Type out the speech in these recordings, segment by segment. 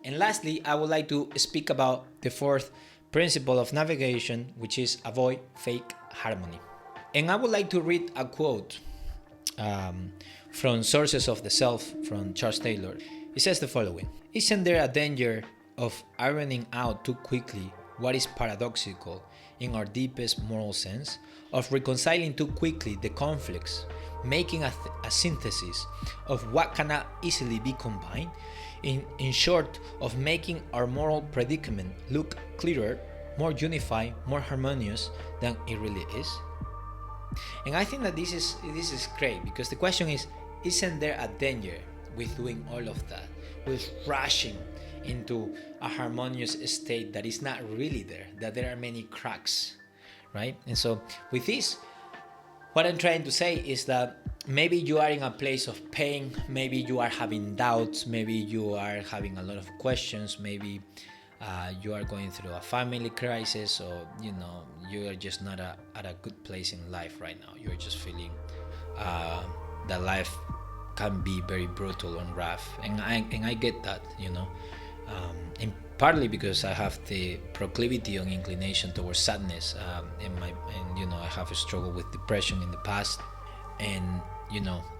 And lastly, I would like to speak about the fourth principle of navigation, which is avoid fake harmony. And I would like to read a quote from Sources of the Self from Charles Taylor. It says the following: "Isn't there a danger of ironing out too quickly what is paradoxical in our deepest moral sense, of reconciling too quickly the conflicts, making a synthesis of what cannot easily be combined, in short, of making our moral predicament look clearer, more unified, more harmonious than it really is?" And I think that this is great, because the question is, isn't there a danger with doing all of that, with rushing into a harmonious state that is not really there, that there are many cracks, right? And so with this, what I'm trying to say is that maybe you are in a place of pain, maybe you are having doubts, maybe you are having a lot of questions, maybe you are going through a family crisis, or you are just not at a good place in life right now. You're just feeling that life can be very brutal and rough, and I get that, and partly because I have the proclivity or inclination towards sadness, and I have a struggle with depression in the past, and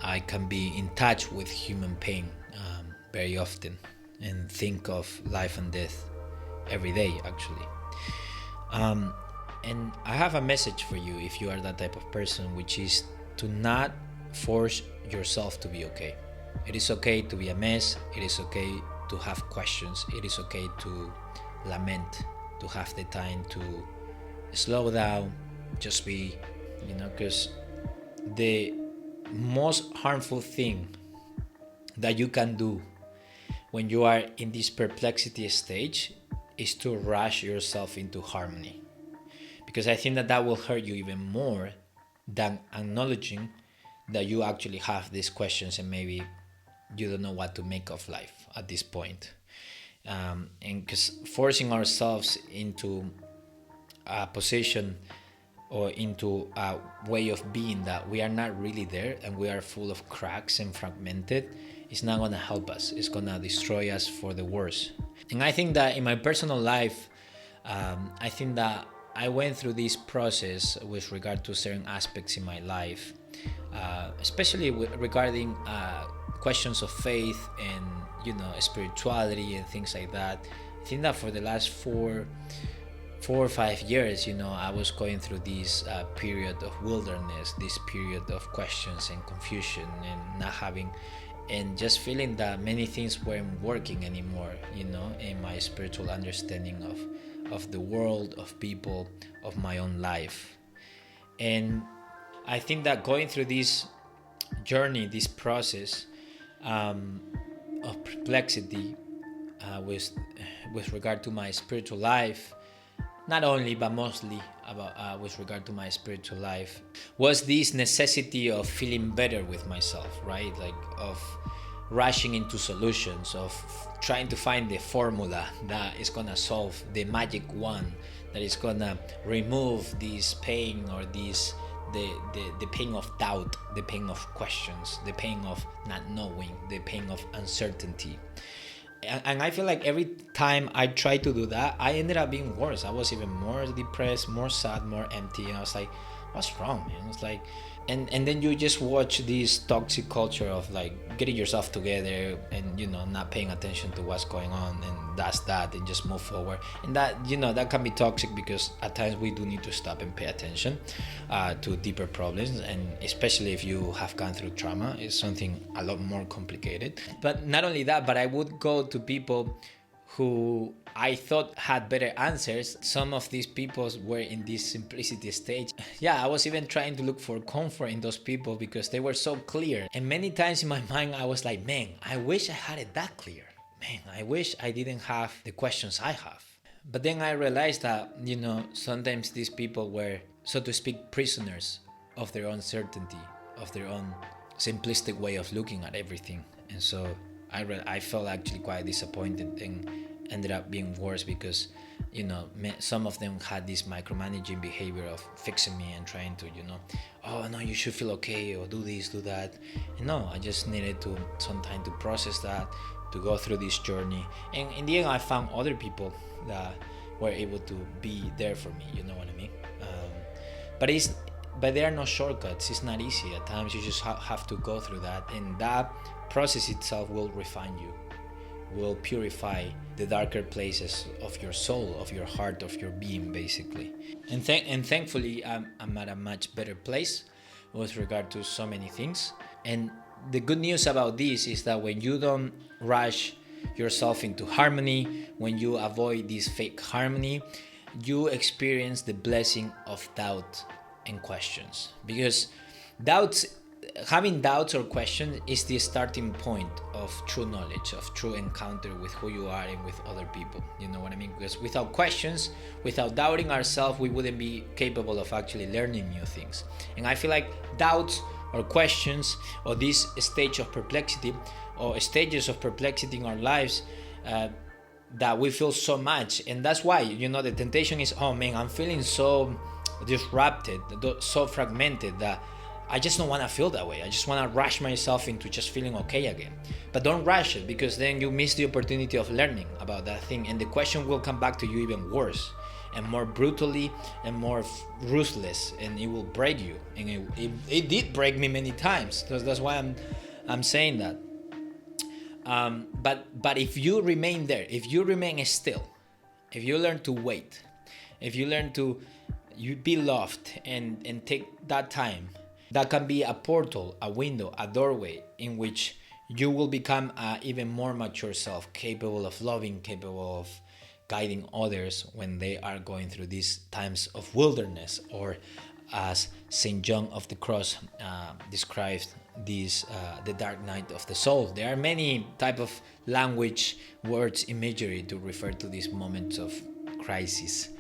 I can be in touch with human pain very often, and think of life and death every day, actually. And I have a message for you if you are that type of person, which is to not force yourself to be okay. It is okay to be a mess. It is okay to have questions. It is okay to lament, to have the time to slow down, just be, because the most harmful thing that you can do when you are in this perplexity stage is to rush yourself into harmony, because I think that will hurt you even more than acknowledging that you actually have these questions and maybe you don't know what to make of life at this point. And because forcing ourselves into a position or into a way of being that we are not really there, and we are full of cracks and fragmented, it's not going to help us. It's going to destroy us for the worse. And I think that in my personal life, I think that I went through this process with regard to certain aspects in my life, especially regarding questions of faith and spirituality and things like that. I think that for the last 4 or 5 years, I was going through this period of wilderness, this period of questions and confusion, and not having, and just feeling that many things weren't working anymore, in my spiritual understanding of the world, of people, of my own life. And I think that going through this journey, this process of perplexity with regard to my spiritual life, not only but mostly about with regard to my spiritual life, was this necessity of feeling better with myself, right? Like of rushing into solutions, of trying to find the formula that is gonna solve, the magic one that is gonna remove this pain, or this the pain of doubt, the pain of questions, the pain of not knowing, the pain of uncertainty. And I feel like every time I tried to do that, I ended up being worse. I was even more depressed, more sad, more empty. And I was like, what's wrong, man? It's like, and then you just watch this toxic culture of like getting yourself together and not paying attention to what's going on, and that's that, and just move forward. And that that can be toxic, because at times we do need to stop and pay attention to deeper problems, and especially if you have gone through trauma, it's something a lot more complicated. But not only that, but I would go to people who I thought had better answers. Some of these people were in this simplicity stage. Yeah, I was even trying to look for comfort in those people because they were so clear. And many times in my mind, I was like, man, I wish I had it that clear. Man, I wish I didn't have the questions I have. But then I realized that, sometimes these people were, so to speak, prisoners of their own certainty, of their own simplistic way of looking at everything. And so I felt actually quite disappointed, and ended up being worse because, some of them had this micromanaging behavior of fixing me and trying to, oh no, you should feel okay, or do this, do that. And no, I just needed some time to process that, to go through this journey. And in the end, I found other people that were able to be there for me. You know what I mean? But it's but there are no shortcuts. It's not easy. At times, you just have to go through that, and that process itself will refine you, will purify the darker places of your soul, of your heart, of your being, basically. And thankfully, I'm at a much better place with regard to so many things. And the good news about this is that when you don't rush yourself into harmony, when you avoid this fake harmony, you experience the blessing of doubt and questions. Because doubts having doubts or questions is the starting point of true knowledge, of true encounter with who you are and with other people. You know what I mean? Because without questions, without doubting ourselves, we wouldn't be capable of actually learning new things. And I feel like doubts or questions or this stage of perplexity or stages of perplexity in our lives, that we feel so much. And that's why, the temptation is, oh man, I'm feeling so disrupted, so fragmented, that I just don't want to feel that way. I just want to rush myself into just feeling okay again. But don't rush it, because then you miss the opportunity of learning about that thing, and the question will come back to you even worse and more brutally and more ruthless, and it will break you. And it did break me many times. That's why I'm saying that. But if you remain there, if you remain still, if you learn to wait, if you learn to be loved and take that time, that can be a portal, a window, a doorway in which you will become an even more mature self, capable of loving, capable of guiding others when they are going through these times of wilderness, or as Saint John of the Cross described this, the dark night of the soul. There are many type of language, words, imagery to refer to these moments of crisis.